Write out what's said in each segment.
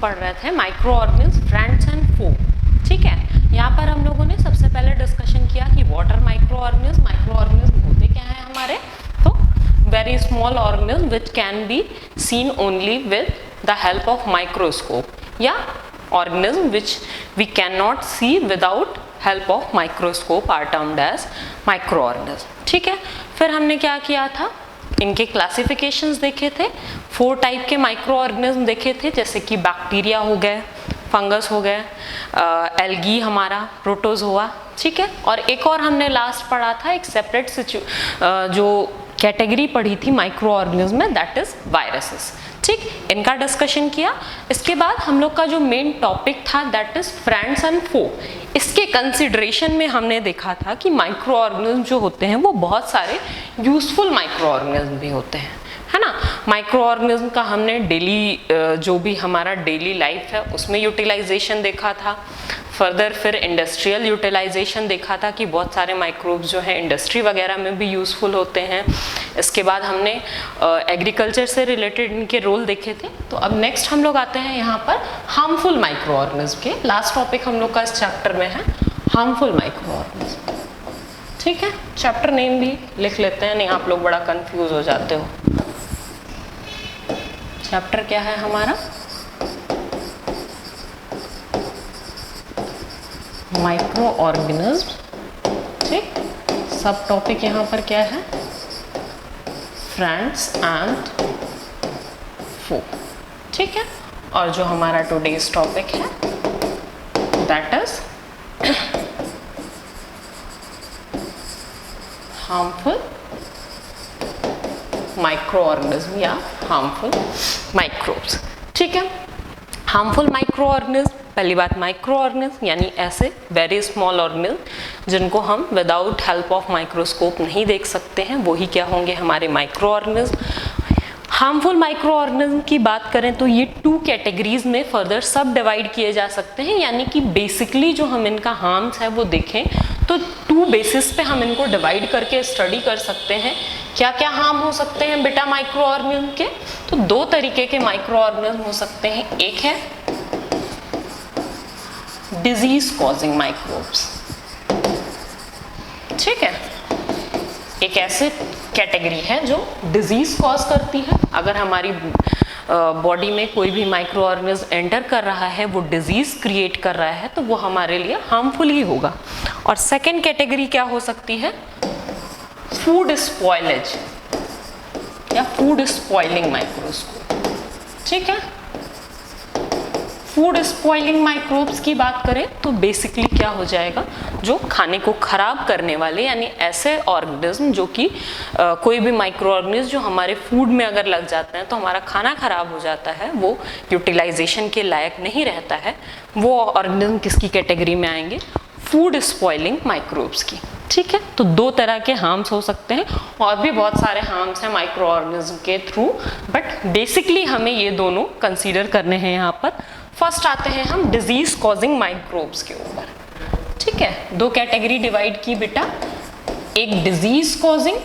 पढ़ रहे थे माइक्रो ऑर्गेनिज्म, फ्रेंड्स एंड फो। ठीक है, यहाँ पर हम लोगों ने सबसे पहले डिस्कशन किया कि व्हाट आर माइक्रो ऑर्गेनिज्म होते क्या है हमारे, तो very small organism which can be seen only with the help of microscope, या organism which we can not see without help of microscope are termed as micro organism. ठीक है, फिर हमने क्या किया था, इनके क्लासिफिकेशंस देखे थे, 4 टाइप के माइक्रो ऑर्गेनिज्म देखे थे, जैसे कि बैक्टीरिया हो गए, फंगस हो गए, एल्गी हमारा, प्रोटोजोआ। ठीक है, और एक और हमने लास्ट पढ़ा था, एक सेपरेट जो कैटेगरी पढ़ी थी माइक्रो ऑर्गेनिज्म में, दैट इज वायरसेस। ठीक, इनका डिस्कशन किया। इसके बाद हम लोग का जो मेन टॉपिक था दैट इज फ्रेंड्स एंड फो। इसके कंसिडरेशन में हमने देखा था कि माइक्रो ऑर्गेनिज्म जो होते हैं वो बहुत सारे यूजफुल माइक्रो ऑर्गेनिज्म भी होते हैं, है ना। माइक्रो ऑर्गेनिज्म का हमने डेली जो भी हमारा डेली लाइफ है उसमें यूटिलाइजेशन देखा था। फर्दर फिर इंडस्ट्रियल यूटिलाइजेशन देखा था कि बहुत सारे माइक्रोब्स जो हैं इंडस्ट्री वगैरह में भी यूज़फुल होते हैं। इसके बाद हमने एग्रीकल्चर से रिलेटेड इनके रोल देखे थे। तो अब नेक्स्ट हम लोग आते हैं यहाँ पर हार्मफुल माइक्रो ऑर्गेनिज्म के। लास्ट टॉपिक हम लोग का इस चैप्टर में है हार्मफुल माइक्रो ऑर्गेनिज्म। ठीक है, चैप्टर नेम भी लिख लेते हैं, नहीं आप लोग बड़ा कंफ्यूज हो जाते हो। चैप्टर क्या है हमारा, माइक्रो ऑर्गेनिज्म। ठीक, सब टॉपिक यहाँ पर क्या है, फ्रेंड्स एंड फो। ठीक है, और जो हमारा टुडेज टॉपिक है that is harmful micro organism या हार्मफुल माइक्रोब्स। ठीक है, हार्मफुल माइक्रो ऑर्गेनिज्म, पहली बात माइक्रो ऑर्गेनिज्म यानी ऐसे वेरी स्मॉल ऑर्गेनिज्म जिनको हम विदाउट हेल्प ऑफ माइक्रोस्कोप नहीं देख सकते हैं, वही क्या होंगे हमारे micro organism. Harmful micro organism की बात करें तो ये 2 कैटेगरीज में फर्दर सब डिवाइड किए जा सकते हैं, यानी कि बेसिकली जो हम इनका हार्म्स है वो देखें तो 2 बेसिस पे हम इनको डिवाइड करके स्टडी कर सकते हैं। क्या क्या हार्म हो सकते हैं बेटा माइक्रो ऑर्गेनिज्म के, तो 2 तरीके के माइक्रो ऑर्गेनिज्म हो सकते हैं। एक है डिजीज कॉजिंग माइक्रोब्स। ठीक है, एक ऐसे कैटेगरी है जो डिजीज कॉज करती है। अगर हमारी बॉडी में कोई भी माइक्रो ऑर्गेनिज्म एंटर कर रहा है, वो डिजीज क्रिएट कर रहा है, तो वो हमारे लिए हार्मफुल ही होगा। और सेकेंड कैटेगरी क्या हो सकती है, फूड स्पॉइलेज या फूड स्पॉइलिंग माइक्रोस्कोप। ठीक है, फूड स्पॉइलिंग माइक्रोब्स की बात करें तो बेसिकली क्या हो जाएगा, जो खाने को खराब करने वाले यानी ऐसे ऑर्गेनिज्म जो कि कोई भी माइक्रो ऑर्गेनिज्म जो हमारे फूड में अगर लग जाते हैं तो हमारा खाना खराब हो जाता है, वो यूटिलाइजेशन के लायक नहीं रहता है, वो ऑर्गेनिज्म किसकी कैटेगरी में आएंगे, फूड स्पॉइलिंग माइक्रोब्स की। ठीक है, तो 2 तरह के हार्म्स हो सकते हैं, और भी बहुत सारे हार्म्स हैं माइक्रो ऑर्गेनिज्म के थ्रू, बट बेसिकली हमें ये दोनों कंसीडर करने हैं यहाँ पर। फर्स्ट आते हैं हम डिजीज कॉजिंग माइक्रोब्स के ऊपर। ठीक है, 2 कैटेगरी डिवाइड की बेटा, एक डिजीज कॉजिंग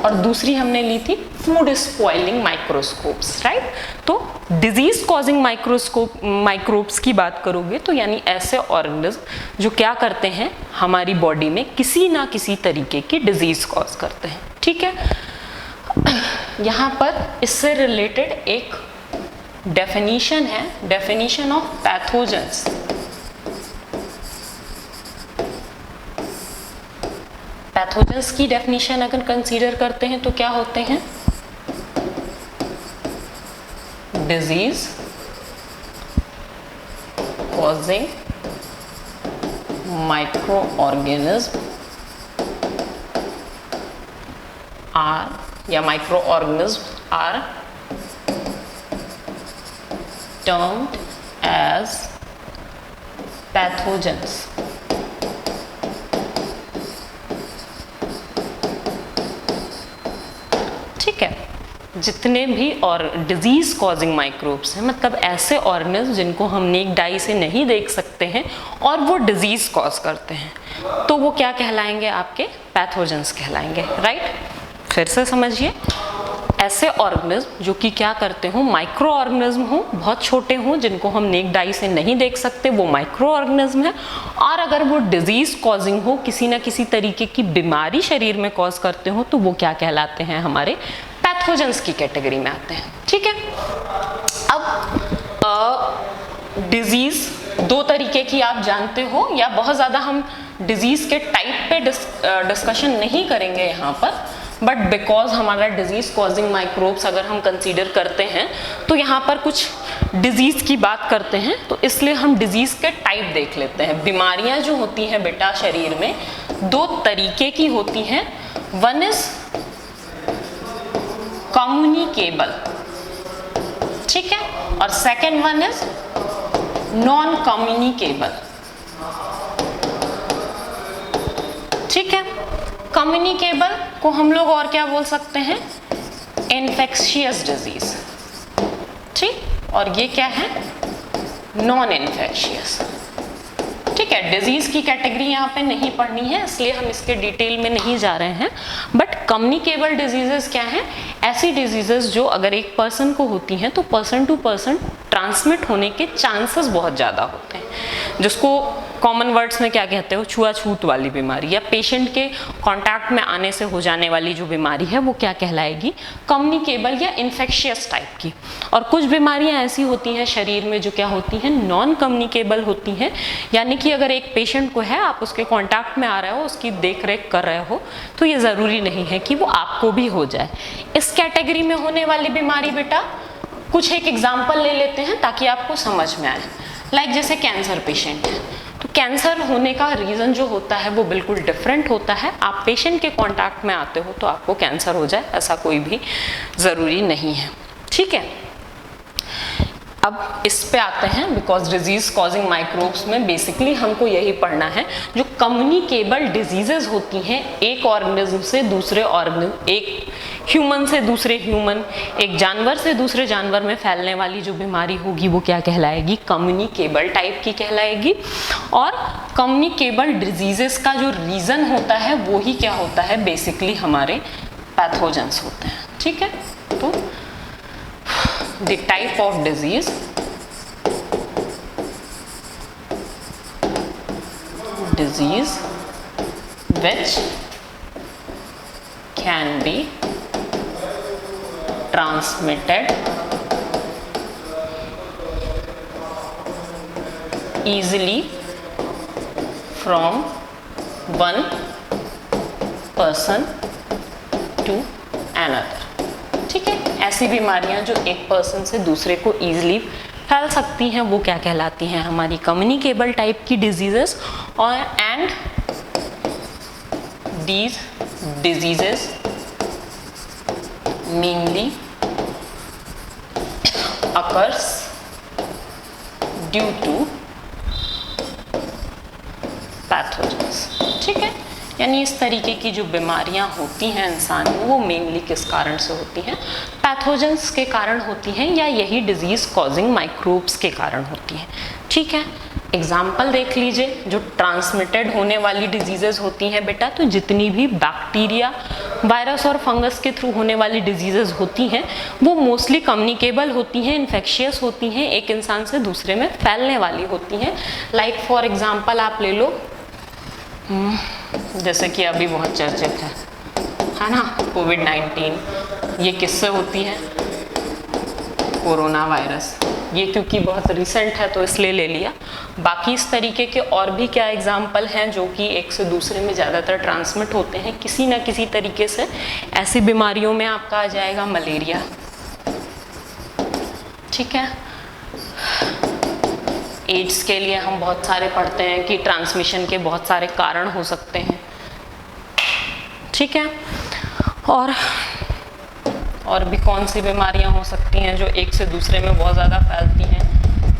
और दूसरी हमने ली थी फूड स्पॉइलिंग माइक्रोस्कोप्स, राइट। तो डिजीज कॉजिंग माइक्रोब्स की बात करोगे तो यानी ऐसे ऑर्गेनिज्म जो क्या करते हैं, हमारी बॉडी में किसी ना किसी तरीके की डिजीज कॉज करते हैं। ठीक है, यहाँ पर इससे रिलेटेड एक डेफिनेशन है, डेफिनेशन ऑफ पैथोजेंस। पैथोजेंस की डेफिनेशन अगर कंसीडर करते हैं तो क्या होते हैं, disease causing micro organism are या micro organism are termed as pathogens। ठीक है, जितने भी और डिजीज कॉजिंग माइक्रोब्स हैं, मतलब ऐसे ऑर्गेनिज्म जिनको हम नेक डाई से नहीं देख सकते हैं और वो डिजीज कॉज करते हैं, तो वो क्या कहलाएंगे, आपके पैथोजेंस कहलाएंगे, राइट। फिर से समझिए, ऐसे ऑर्गेनिज्म जो कि क्या करते हो, माइक्रो ऑर्गेनिज्म हो, बहुत छोटे हो, जिनको हम नेक्ड आई से नहीं देख सकते, वो माइक्रो ऑर्गेनिज्म है। और अगर वो डिजीज कॉजिंग हो, किसी ना किसी तरीके की बीमारी शरीर में कॉज करते हो, तो वो क्या कहलाते हैं, हमारे पैथोजेंस की कैटेगरी में आते हैं। ठीक है, अब डिजीज दो तरीके की आप जानते हो, या बहुत ज़्यादा हम डिजीज के टाइप पे डिस्कशन नहीं करेंगे यहाँ पर, बट बिकॉज हमारा डिजीज कॉजिंग माइक्रोब्स अगर हम कंसीडर करते हैं तो यहाँ पर कुछ डिजीज की बात करते हैं, तो इसलिए हम डिजीज के टाइप देख लेते हैं। बीमारियां जो होती हैं बेटा शरीर में दो तरीके की होती हैं, वन इज कम्युनिकेबल, ठीक है, और second one is non communicable. ठीक है, कम्युनिकेबल को हम लोग और क्या बोल सकते हैं, इन्फेक्शियस डिजीज। ठीक, और ये क्या है, नॉन इन्फेक्शियस। ठीक है, डिजीज की कैटेगरी यहाँ पे नहीं पढ़नी है, इसलिए हम इसके डिटेल में नहीं जा रहे हैं। बट कम्युनिकेबल डिजीजेस क्या हैं, ऐसी डिजीजेस जो अगर एक पर्सन को होती हैं तो पर्सन टू पर्सन ट्रांसमिट होने के चांसेस बहुत ज़्यादा होते हैं, जिसको कॉमन वर्ड्स में क्या कहते हो, छुआछूत वाली बीमारी, या पेशेंट के कांटेक्ट में आने से हो जाने वाली जो बीमारी है वो क्या कहलाएगी, कम्युनिकेबल या इन्फेक्शियस टाइप की। और कुछ बीमारियां ऐसी होती हैं शरीर में जो क्या होती हैं, नॉन कम्युनिकेबल होती हैं, यानी कि अगर एक पेशेंट को है, आप उसके कांटेक्ट में आ रहे हो, उसकी देख रेख कर रहे हो, तो ये ज़रूरी नहीं है कि वो आपको भी हो जाए। इस कैटेगरी में होने वाली बीमारी बेटा कुछ एक एग्जाम्पल ले लेते हैं ताकि आपको समझ में आए। लाइक जैसे कैंसर पेशेंट है, तो कैंसर होने का रीज़न जो होता है वो बिल्कुल डिफरेंट होता है। आप पेशेंट के कांटेक्ट में आते हो तो आपको कैंसर हो जाए, ऐसा कोई भी ज़रूरी नहीं है। ठीक है, अब इस पे आते हैं, बिकॉज डिजीज कॉजिंग माइक्रोब्स में बेसिकली हमको यही पढ़ना है। जो कम्युनिकेबल डिजीजेज होती हैं, एक ऑर्गेनिज्म से दूसरे ऑर्गेनिज्म, एक ह्यूमन से दूसरे ह्यूमन, एक जानवर से दूसरे जानवर में फैलने वाली जो बीमारी होगी वो क्या कहलाएगी, कम्युनिकेबल टाइप की कहलाएगी। और कम्युनिकेबल डिजीजेस का जो रीज़न होता है वो ही क्या होता है, बेसिकली हमारे पैथोजेंस होते हैं। ठीक है, तो the type of disease which can be transmitted easily from one person to another। ठीक है, ऐसी बीमारियां जो एक पर्सन से दूसरे को ईजिली फैल सकती हैं वो क्या कहलाती हैं, हमारी कम्युनिकेबल टाइप की डिजीजेस। और and these diseases mainly occurs due to pathogens. ठीक है, यानी इस तरीके की जो बीमारियां होती हैं इंसान में वो मेनली किस कारण से होती हैं, पैथोजेंस के कारण होती हैं, या यही डिजीज कॉजिंग माइक्रोब्स के कारण होती हैं। ठीक है, एग्जाम्पल देख लीजिए, जो ट्रांसमिटेड होने वाली डिजीजेज होती हैं बेटा, तो जितनी भी बैक्टीरिया, वायरस और फंगस के थ्रू होने वाली डिजीजेज होती हैं वो मोस्टली कम्युनिकेबल होती हैं, इन्फेक्शियस होती हैं, एक इंसान से दूसरे में फैलने वाली होती हैं। लाइक फॉर एग्जाम्पल आप ले लो, जैसे कि अभी बहुत चर्चित है ना, कोविड-19, ये किससे होती है, कोरोना वायरस। ये क्योंकि बहुत रिसेंट है तो इसलिए ले लिया। बाकी इस तरीके के और भी क्या एग्जाम्पल हैं जो कि एक से दूसरे में ज़्यादातर ट्रांसमिट होते हैं किसी ना किसी तरीके से। ऐसी बीमारियों में आपका आ जाएगा मलेरिया। ठीक है, एड्स के लिए हम बहुत सारे पढ़ते हैं कि ट्रांसमिशन के बहुत सारे कारण हो सकते हैं। ठीक है, और भी कौन सी बीमारियां हो सकती हैं जो एक से दूसरे में बहुत ज़्यादा फैलती हैं,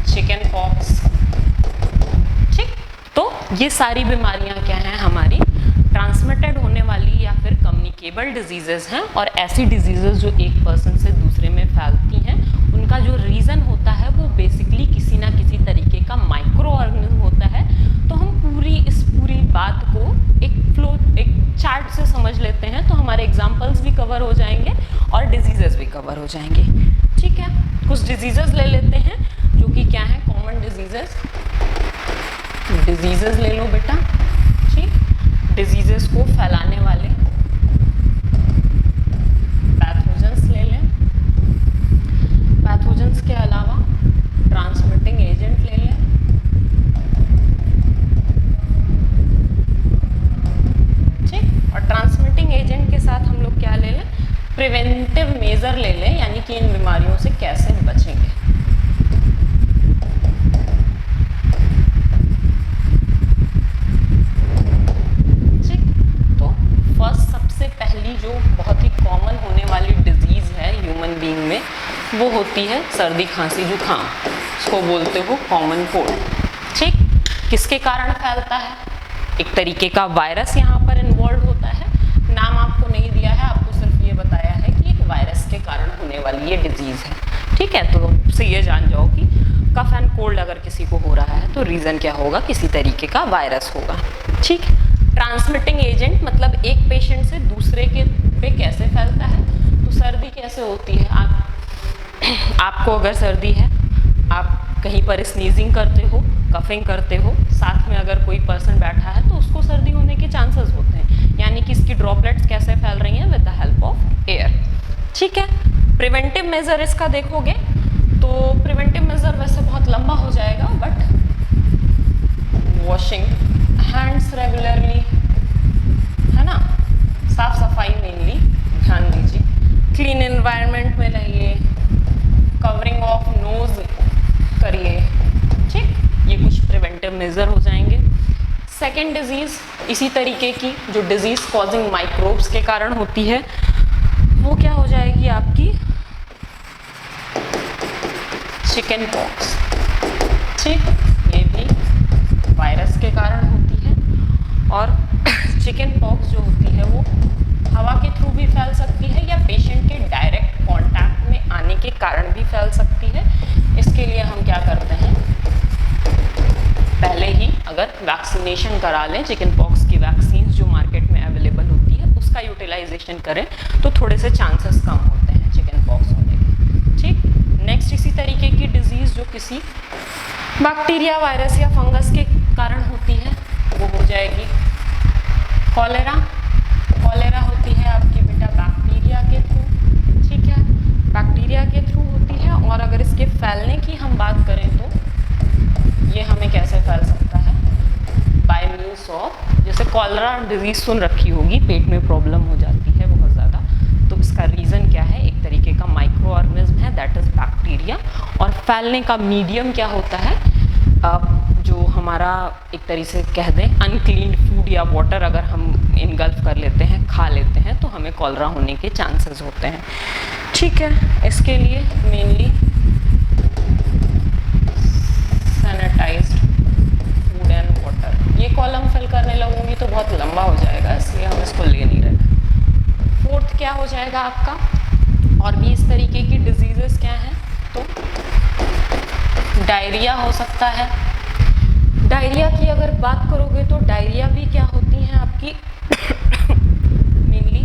चिकन पॉक्स। ठीक, तो ये सारी बीमारियां क्या हैं, हमारी ट्रांसमिटेड होने वाली या फिर कम्युनिकेबल डिजीजेस हैं। और ऐसी डिजीजेस जो एक पर्सन से दूसरे में फैलती हैं उनका जो रीज़न होता है वो बेसिकली किसी ना किसी तरीके का माइक्रो ऑर्गेनिज्म होता है। तो हम इस पूरी बात को एक चार्ट से समझ लेते हैं तो हमारे एग्जाम्पल्स भी कवर हो जाएंगे और डिजीजेस भी कवर हो जाएंगे। ठीक है, कुछ डिजीजेस ले लेते हैं जो कि क्या है, कॉमन डिजीजेस। डिजीजेस ले लो बेटा। ठीक, डिजीजेस को फैलाने वाले पैथोजेंस ले लें। पैथोजेंस के अलावा ट्रांसमिटिंग एजेंट ले लें। ठीक, और ट्रांसमिटिंग एजेंट के साथ हम लोग क्या ले लें, प्रिवेंटिव मेजर ले लें, यानी कि इन बीमारियों से कैसे बचेंगे। सबसे पहली जो बहुत ही कॉमन होने वाली डिजीज है ह्यूमन बीइंग में, वो होती है सर्दी खांसी जुकाम। इसको बोलते हो कॉमन कोल्ड। ठीक, किसके कारण फैलता है, एक तरीके का वायरस यहाँ पर इन्वॉल्व होता है। नाम आपको नहीं दिया है, आपको सिर्फ ये बताया है कि एक वायरस के कारण होने वाली ये डिजीज है। ठीक है, तो उससे ये जान जाओ कि कफ एंड कोल्ड अगर किसी को हो रहा है तो रीजन क्या होगा, किसी तरीके का वायरस होगा। ठीक, ट्रांसमिटिंग एजेंट मतलब एक पेशेंट से दूसरे के पे कैसे फैलता है, तो सर्दी कैसे होती है, आपको अगर सर्दी है, आप कहीं पर स्नीजिंग करते हो, कफिंग करते हो, साथ में अगर कोई पर्सन बैठा है तो उसको सर्दी होने के चांसेस होते हैं, यानी कि इसकी ड्रॉपलेट्स कैसे फैल रही हैं, with the help of air. ठीक है, प्रिवेंटिव मेजर इसका देखोगे तो प्रिवेंटिव मेजर वैसे बहुत लंबा हो जाएगा, बट वॉशिंग हैंड्स रेगुलरली, है ना, साफ सफाई मेनली ध्यान दीजिए, क्लीन एनवायरनमेंट में रहिए, कवरिंग ऑफ नोज करिए। ठीक, ये कुछ प्रिवेंटिव मेजर हो जाएंगे। सेकेंड डिजीज इसी तरीके की जो डिजीज कॉजिंग माइक्रोब्स के कारण होती है, वो क्या हो जाएगी आपकी, चिकन पॉक्स। ठीक, ये भी वायरस के कारण होती है, और चिकन पॉक्स जो होती है वो हवा के थ्रू भी फैल सकती है या पेशेंट के डायरेक्ट कांटेक्ट में आने के कारण भी फैल सकती है। इसके लिए हम क्या करते हैं, पहले ही अगर वैक्सीनेशन करा लें, चिकन पॉक्स की वैक्सीन जो मार्केट में अवेलेबल होती है उसका यूटिलाइजेशन करें तो थोड़े से चांसेस कम होते हैं चिकन पॉक्स होने के। ठीक, नेक्स्ट इसी तरीके की डिजीज़ जो किसी बैक्टीरिया, वायरस या फंगस के कारण होती है वो हो जाएगी कॉलेरा। कॉलेरा होती है आपकी बेटा बैक्टीरिया के थ्रू। ठीक है, बैक्टीरिया के थ्रू होती है, और अगर इसके फैलने की हम बात करें तो ये हमें कैसे फैल सकता है, बाय मीन्स ऑफ, जैसे कॉलेरा डिजीज सुन रखी होगी, पेट में प्रॉब्लम हो जाती है बहुत ज़्यादा, तो इसका रीज़न क्या है, एक तरीके का माइक्रो ऑर्गेनिज्म है, दैट इज़ बैक्टीरिया, और फैलने का मीडियम क्या होता है, जो हमारा एक तरीके से कह दें अनक्लीन फूड या वाटर अगर हम इनगल्फ कर लेते हैं, खा लेते हैं, तो हमें कॉलेरा होने के चांसेस होते हैं। ठीक है, इसके लिए mainly sanitised food and water. ये कॉलम फिल करने लगूंगी तो बहुत लंबा हो जाएगा, इसलिए हम इसको ले नहीं रहे। फोर्थ क्या हो जाएगा आपका, और भी इस तरीके की डिजीजेस क्या हैं, तो डायरिया हो सकता है। डायरिया की अगर बात करोगे तो डायरिया भी क्या होती हैं आपकी मेनली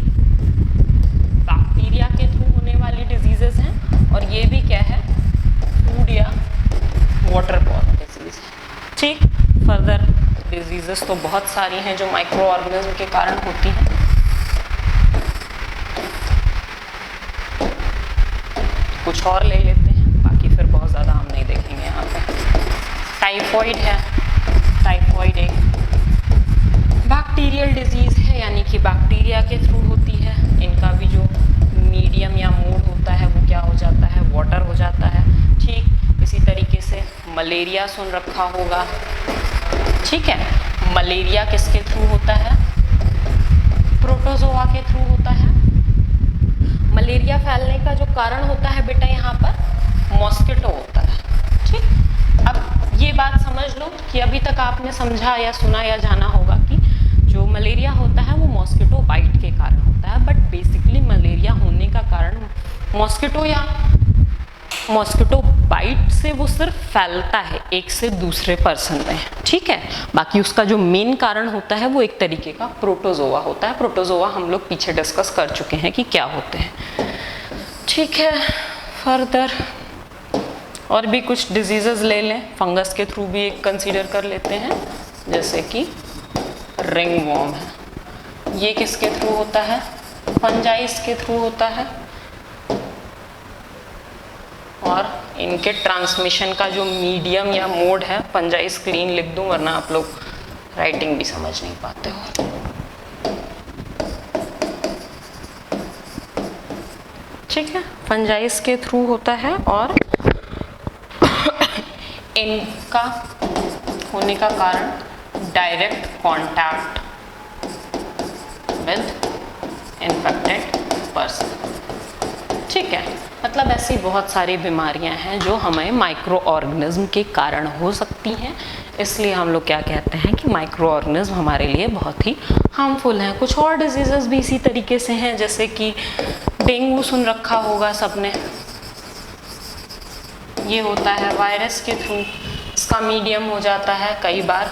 बैक्टीरिया के थ्रू होने वाली डिजीजेस हैं, और ये भी क्या है, फूड या वाटर बॉर्न डिजीज है। ठीक, फर्दर डिजीजेस तो बहुत सारी हैं जो माइक्रो ऑर्गेनिज्म के कारण होती हैं। कुछ और ले लेते हैं, बाकी फिर बहुत ज़्यादा हम नहीं देखेंगे यहाँ पे। टाइफॉइड है, टाइफॉइड एक बैक्टीरियल डिजीज़ है, यानी कि बैक्टीरिया के थ्रू होती है। इनका भी जो मीडियम या मोड होता है वो क्या हो जाता है, वाटर हो जाता है। ठीक, इसी तरीके से मलेरिया सुन रखा होगा। ठीक है, मलेरिया किसके थ्रू होता है, प्रोटोजोआ के थ्रू होता है। मलेरिया फैलने का जो कारण होता है बेटा यहाँ पर मॉस्किटो होता है। ठीक, अब ये बात समझ लो कि अभी तक आपने समझा या सुना या जाना होगा कि जो मलेरिया होता है वो मॉस्किटो बाइट के कारण होता है, बट बेसिकली मलेरिया होने का कारण मॉस्किटो या मॉस्किटो बाइट से वो सिर्फ फैलता है एक से दूसरे पर्सन में। ठीक है, बाकी उसका जो मेन कारण होता है वो एक तरीके का प्रोटोजोआ होता है। प्रोटोजोआ हम लोग पीछे डिस्कस कर चुके हैं कि क्या होते हैं। ठीक है, फर्दर और भी कुछ डिजीजेस ले लें, फंगस के थ्रू भी एक कंसीडर कर लेते हैं, जैसे कि रिंग वॉर्म है, ये किसके थ्रू होता है, फंजाइस के थ्रू होता है, और इनके ट्रांसमिशन का जो मीडियम या मोड है, फंजाइस क्लीन लिख दूं वरना आप लोग राइटिंग भी समझ नहीं पाते हो। ठीक है, फंजाइस के थ्रू होता है और इनका होने का कारण direct contact with infected person. ठीक है, मतलब ऐसी बहुत सारी बीमारियां हैं जो हमें माइक्रो ऑर्गेनिज्म के कारण हो सकती हैं, इसलिए हम लोग क्या कहते हैं कि माइक्रो ऑर्गेनिज्म हमारे लिए बहुत ही हार्मफुल हैं। कुछ और डिजीजेस भी इसी तरीके से हैं, जैसे कि डेंगू सुन रखा होगा सबने, ये होता है वायरस के थ्रू, इसका मीडियम हो जाता है कई बार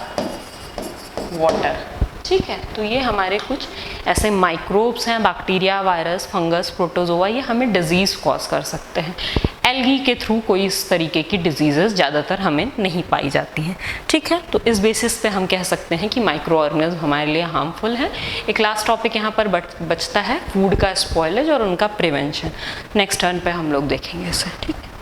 वाटर। ठीक है, तो ये हमारे कुछ ऐसे माइक्रोब्स हैं, बैक्टीरिया, वायरस, फंगस, प्रोटोजोआ, ये हमें डिजीज कॉज कर सकते हैं। एल्गी के थ्रू कोई इस तरीके की डिजीजेस ज़्यादातर हमें नहीं पाई जाती हैं। ठीक है, तो इस बेसिस पे हम कह सकते हैं कि माइक्रो ऑर्गेनिज्म हमारे लिए हार्मफुल है। एक लास्ट टॉपिक यहाँ पर बचता है, फूड का स्पॉयलेज और उनका प्रिवेंशन। नेक्स्ट टर्न पे हम लोग देखेंगे इसे। ठीक है।